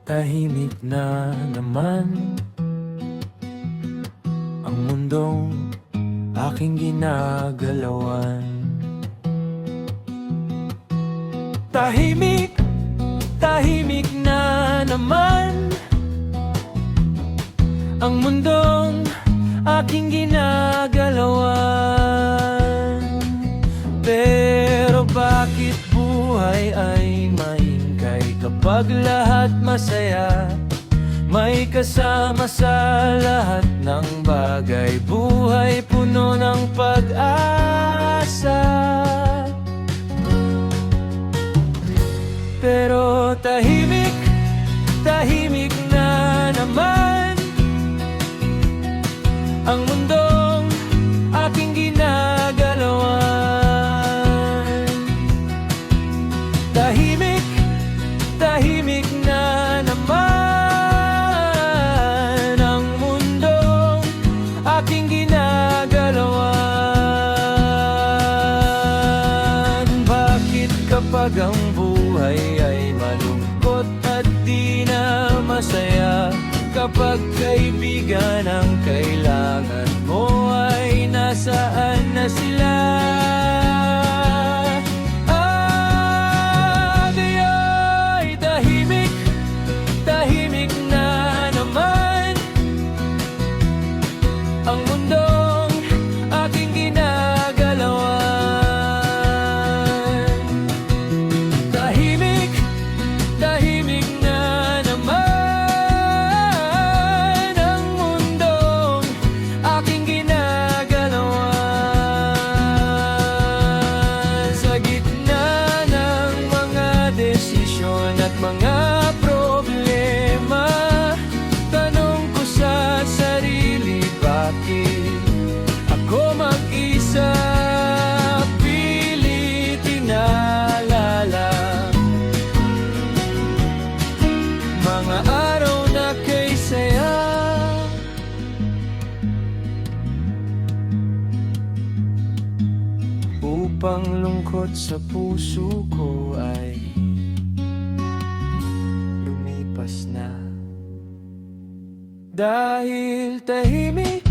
Tahimik na naman ang mundong aking ginagalawan. Tahimik, tahimik na naman ang mundong aking ginagalawan. Pero bakit buhay ay maingkay kapag lahat masaya? May kasama sa lahat ng bagay, buhay puno ng pag-asa. Pero tahimik, tahimik na naman ang mundong aking ginagalawan. Tahimik, tahimik na naman ang mundong aking ginagalawan. Bakit kapag ang buhay ay malungkot at di na masaya, kapag kaibigan ang kailangan mo ay nasaan na sila? Ay tahimik, tahimik na naman ang mundong aking ginagalawan. Tahimik, tahimik na naman ang mundong aking ginagalawan. Sa gitna ng mga desisyon at mga problema, tanong ko sa sarili, bakit ako mag-isa? Pilit inaalala mga araw na kay saya. Upang lungkot sa puso ko ay lumipas na. Dahil tahimik,